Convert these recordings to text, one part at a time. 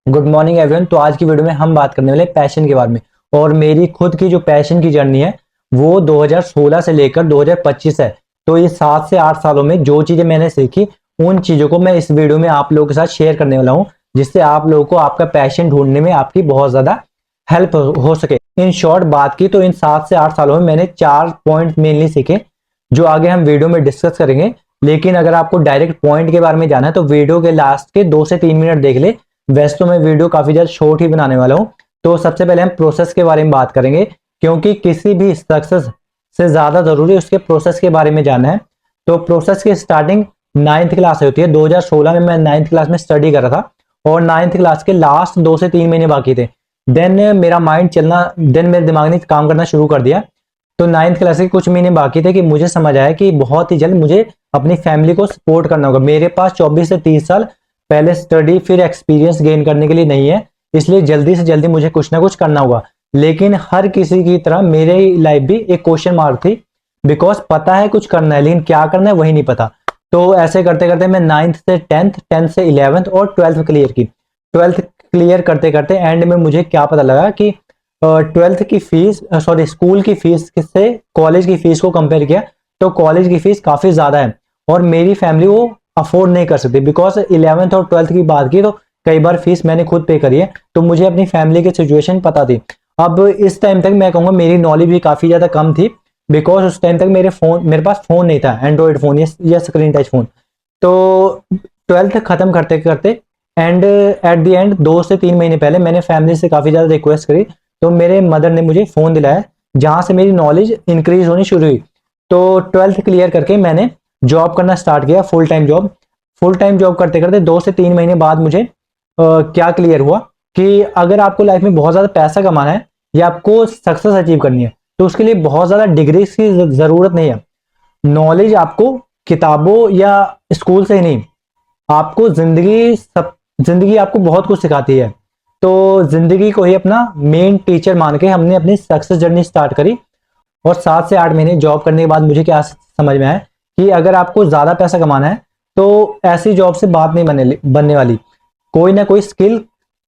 Good morning everyone. तो आज की वीडियो में हम बात करने वाले पैशन के बारे में। और मेरी खुद की जो पैशन की जर्नी है वो 2016 से लेकर 2025 है। तो ये 7 से 8 सालों में जो चीजें मैंने सीखी उन चीजों को मैं इस वीडियो में आप लोगों के साथ शेयर करने वाला हूँ, जिससे आप लोगों को आपका पैशन ढूंढने में आपकी बहुत ज्यादा हेल्प हो सके। इन शॉर्ट बात की तो इन 7 से 8 सालों में मैंने 4 पॉइंट मेनली सीखे, जो आगे हम वीडियो में डिस्कस करेंगे। लेकिन अगर आपको डायरेक्ट पॉइंट के बारे में जाना है तो वीडियो के लास्ट के 2 से 3 मिनट देख ले। वैसे तो मैं वीडियो काफी ज्यादा शॉर्ट ही बनाने वाला हूँ। तो सबसे पहले हम प्रोसेस के बारे में बात करेंगे, क्योंकि किसी भी सक्सेस से ज्यादा जरूरी उसके प्रोसेस के बारे में जानना है। तो प्रोसेस की स्टार्टिंग 9th क्लास से होती है। 2016 में मैं 9th क्लास में स्टडी कर रहा था और 9th क्लास के लास्ट 2 से 3 महीने बाकी थे। देन मेरे दिमाग ने काम करना शुरू कर दिया। तो 9th क्लास के कुछ महीने बाकी थे कि मुझे समझ आया कि बहुत ही जल्द मुझे अपनी फैमिली को सपोर्ट करना होगा। मेरे पास 24 से 30 साल पहले स्टडी फिर एक्सपीरियंस गेन करने के लिए नहीं है, इसलिए जल्दी से जल्दी मुझे कुछ ना कुछ करना होगा। लेकिन हर किसी की तरह मेरे लाइफ भी एक क्वेश्चन मार्क थी, बिकॉज पता है कुछ करना है लेकिन क्या करना है वही नहीं पता। तो ऐसे करते करते मैं 9th से 10th, 10th से 11th और 12th क्लियर की। 12th क्लियर करते करते एंड में मुझे क्या पता लगा कि 12th की फीस, सॉरी स्कूल की फीस से कॉलेज की फीस को कंपेयर किया तो कॉलेज की फीस काफी ज्यादा है और मेरी फैमिली वो अफोर्ड नहीं कर सकती। बिकॉज 11th और 12th की बात की तो कई बार फीस मैंने खुद पे करी है, तो मुझे अपनी फैमिली की सिचुएशन पता थी। अब इस टाइम तक मैं कहूँगा मेरी नॉलेज भी काफी ज्यादा कम थी, बिकॉज उस टाइम तक मेरे पास फोन नहीं था, एंड्रॉइड फोन या स्क्रीन टच फोन। तो 12th खत्म करते करते एंड एट द एंड 2 से 3 महीने पहले मैंने फैमिली से काफी ज्यादा रिक्वेस्ट करी, तो मेरे मदर ने मुझे फोन दिलाया, जहां से मेरी नॉलेज इंक्रीज होनी शुरू हुई। तो 12th क्लियर करके मैंने जॉब करना स्टार्ट किया, फुल टाइम जॉब करते करते 2 से 3 महीने बाद मुझे क्या क्लियर हुआ कि अगर आपको लाइफ में बहुत ज्यादा पैसा कमाना है या आपको सक्सेस अचीव करनी है तो उसके लिए बहुत ज्यादा डिग्री की जरूरत नहीं है। नॉलेज आपको किताबों या स्कूल से ही नहीं, आपको जिंदगी आपको बहुत कुछ सिखाती है। तो जिंदगी को ही अपना मेन टीचर मान के हमने अपनी सक्सेस जर्नी स्टार्ट करी। और 7 से 8 महीने जॉब करने के बाद मुझे क्या समझ में आया कि अगर आपको ज्यादा पैसा कमाना है तो ऐसी जॉब से बात नहीं बनने वाली, कोई ना कोई स्किल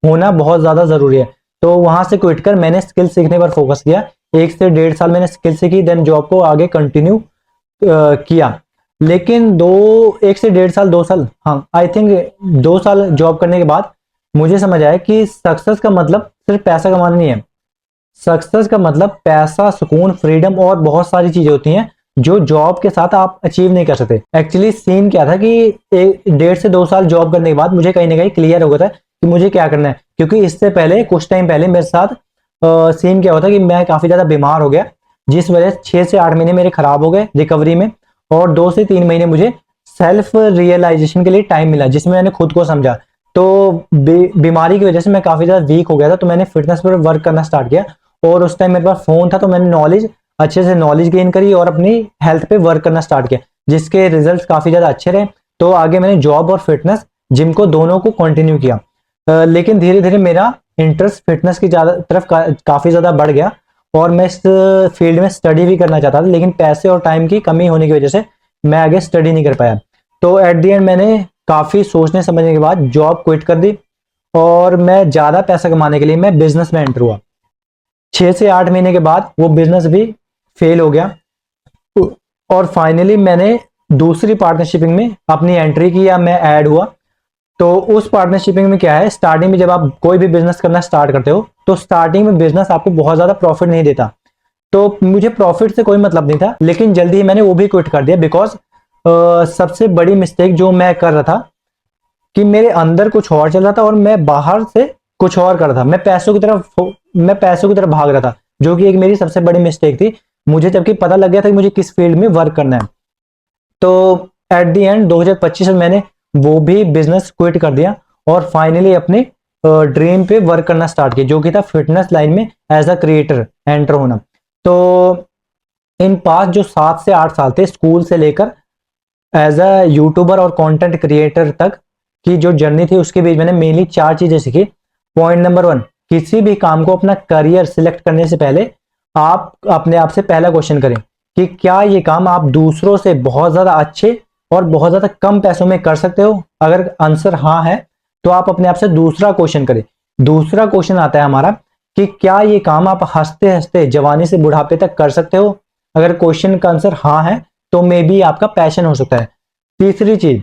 होना बहुत ज्यादा जरूरी है। तो वहां से क्विट कर मैंने स्किल सीखने पर फोकस किया। 1 से 1.5 साल मैंने स्किल सीखी, देन जॉब को आगे कंटिन्यू किया। लेकिन 1 से 1.5 साल, 2 साल, हाँ आई थिंक 2 साल जॉब करने के बाद मुझे समझ आया कि सक्सेस का मतलब सिर्फ पैसा कमाना नहीं है। सक्सेस का मतलब पैसा, सुकून, फ्रीडम और बहुत सारी चीजें होती हैं जो जॉब के साथ आप अचीव नहीं कर सकते। एक्चुअली सीन क्या था कि 1.5 से 2 साल जॉब करने के बाद मुझे कहीं ना कहीं क्लियर हो गया था कि मुझे क्या करना है, क्योंकि इससे पहले कुछ टाइम पहले मेरे साथ सीन क्या होता कि मैं काफी ज्यादा बीमार हो गया, जिस वजह से 6 से 8 महीने मेरे खराब हो गए रिकवरी में। और 2 से 3 महीने मुझे सेल्फ रियलाइजेशन के लिए टाइम मिला, जिसमें मैंने खुद को समझा। तो बीमारी की वजह से मैं काफी ज्यादा वीक हो गया था, तो मैंने फिटनेस पर वर्क करना स्टार्ट किया। और उस टाइम मेरे पास फोन था तो मैंने अच्छे से नॉलेज गेन करी और अपनी हेल्थ पे वर्क करना स्टार्ट किया, जिसके रिजल्ट काफी ज्यादा अच्छे रहे। तो आगे मैंने जॉब और फिटनेस, जिम को दोनों को कंटिन्यू किया। लेकिन धीरे धीरे मेरा इंटरेस्ट फिटनेस की तरफ काफी ज्यादा बढ़ गया और मैं इस फील्ड में स्टडी भी करना चाहता था, लेकिन पैसे और टाइम की कमी होने की वजह से मैं आगे स्टडी नहीं कर पाया। तो एट द एंड मैंने काफी सोचने समझने के बाद जॉब क्विट कर दी और मैं ज्यादा पैसा कमाने के लिए मैं बिजनेस में एंटर हुआ। 6 से 8 महीने के बाद वो बिजनेस भी फेल हो गया और फाइनली मैंने दूसरी पार्टनरशिपिंग में अपनी एंट्री की या मैं ऐड हुआ। तो उस पार्टनरशिपिंग में क्या है, स्टार्टिंग में जब आप कोई भी बिजनेस करना स्टार्ट करते हो तो स्टार्टिंग में बिजनेस आपको बहुत ज्यादा प्रॉफिट नहीं देता। तो मुझे प्रॉफिट से कोई मतलब नहीं था, लेकिन जल्दी ही मैंने वो भी क्विट कर दिया। बिकॉज सबसे बड़ी मिस्टेक जो मैं कर रहा था कि मेरे अंदर कुछ और चल रहा था और मैं बाहर से कुछ और कर रहा था। मैं पैसों की तरफ भाग रहा था, जो कि एक मेरी सबसे बड़ी मिस्टेक थी। मुझे जबकि पता लग गया था कि मुझे किस फील्ड में वर्क करना है। तो एट द एंड 2025 में मैंने वो भी बिजनेस क्विट कर दिया और फाइनली अपने ड्रीम पे वर्क करना स्टार्ट किया, जो कि था फिटनेस लाइन में एज अ क्रिएटर एंटर होना। तो इन पास जो 7 से 8 साल थे, स्कूल से लेकर एज अ यूट्यूबर और कंटेंट क्रिएटर तक की जो जर्नी थी, उसके बीच मैंने मेनली 4 चीजें सीखी। पॉइंट नंबर 1, किसी भी काम को अपना करियर सिलेक्ट करने से पहले आप अपने आप से पहला क्वेश्चन करें कि क्या ये काम आप दूसरों से बहुत ज्यादा अच्छे और बहुत ज्यादा कम पैसों में कर सकते हो। अगर आंसर हाँ है तो आप अपने आप से दूसरा क्वेश्चन करें। दूसरा क्वेश्चन आता है हमारा कि क्या ये काम आप हंसते हंसते जवानी से बुढ़ापे तक कर सकते हो? अगर क्वेश्चन का आंसर हाँ है तो मे बी आपका पैशन हो सकता है। तीसरी चीज,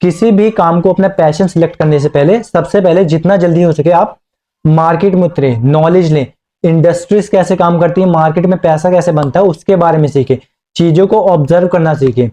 किसी भी काम को अपना पैशन सिलेक्ट करने से पहले सबसे पहले जितना जल्दी हो सके आप मार्केट में उतरे, नॉलेज लें, इंडस्ट्रीज कैसे काम करती है, मार्केट में पैसा कैसे बनता है उसके बारे में सीखें, चीजों को ऑब्जर्व करना सीखें।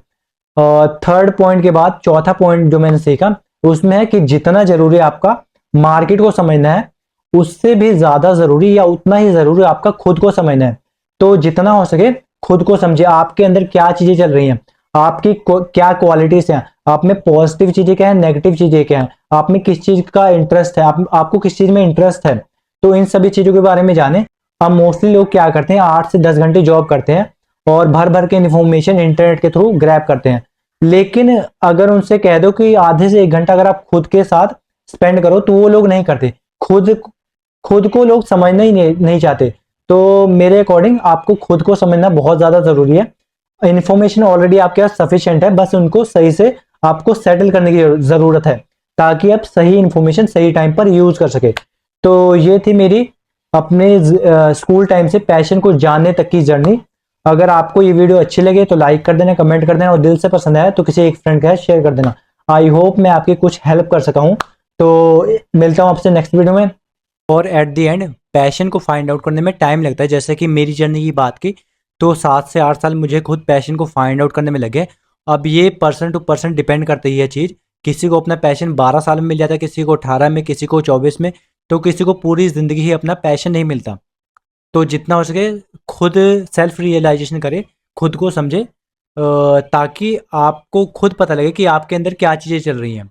और थर्ड पॉइंट के बाद चौथा पॉइंट जो मैंने सीखा उसमें है कि जितना जरूरी आपका मार्केट को समझना है उससे भी ज्यादा जरूरी या उतना ही जरूरी आपका खुद को समझना है। तो जितना हो सके खुद को समझे, आपके अंदर क्या चीजें चल रही हैं, आपकी क्या क्वालिटीज हैं, आप में पॉजिटिव चीजें क्या है, नेगेटिव चीजें क्या है, आप में किस चीज का इंटरेस्ट है, आपको किस चीज में इंटरेस्ट है। तो इन सभी चीजों के बारे में जाने। अब मोस्टली लोग क्या करते हैं, 8 से 10 घंटे जॉब करते हैं और भर भर के इन्फॉर्मेशन इंटरनेट के थ्रू ग्रैब करते हैं। लेकिन अगर उनसे कह दो कि आधे से 1 घंटा अगर आप खुद के साथ स्पेंड करो तो वो लोग नहीं करते। खुद खुद को लोग समझना ही नहीं चाहते। तो मेरे अकॉर्डिंग आपको खुद को समझना बहुत ज्यादा जरूरी है। इन्फॉर्मेशन ऑलरेडी आपके पास सफिशिएंट है, बस उनको सही से आपको सेटल करने की जरूरत है ताकि आप सही इन्फॉर्मेशन सही टाइम पर यूज कर सके। तो ये थी मेरी अपने स्कूल टाइम से पैशन को जानने तक की जर्नी। अगर आपको ये वीडियो अच्छी लगे तो लाइक कर देना, कमेंट कर देना और दिल से पसंद आया तो किसी एक फ्रेंड के साथ शेयर कर देना। आई होप मैं आपकी कुछ हेल्प कर सका हूं। तो मिलता हूं आपसे नेक्स्ट वीडियो में। और एट द एंड पैशन को फाइंड आउट करने में टाइम लगता है। जैसे कि मेरी जर्नी की बात की तो 7 से 8 साल मुझे खुद पैशन को फाइंड आउट करने में लगे। अब ये पर्सन टू पर्सन डिपेंड करती है ये चीज़। किसी को अपना पैशन 12 साल में मिल जाता है, किसी को 18 में, किसी को 24 में, तो किसी को पूरी ज़िंदगी ही अपना पैशन नहीं मिलता। तो जितना हो सके खुद सेल्फ रियलाइजेशन करें, खुद को समझे ताकि आपको खुद पता लगे कि आपके अंदर क्या चीज़ें चल रही हैं।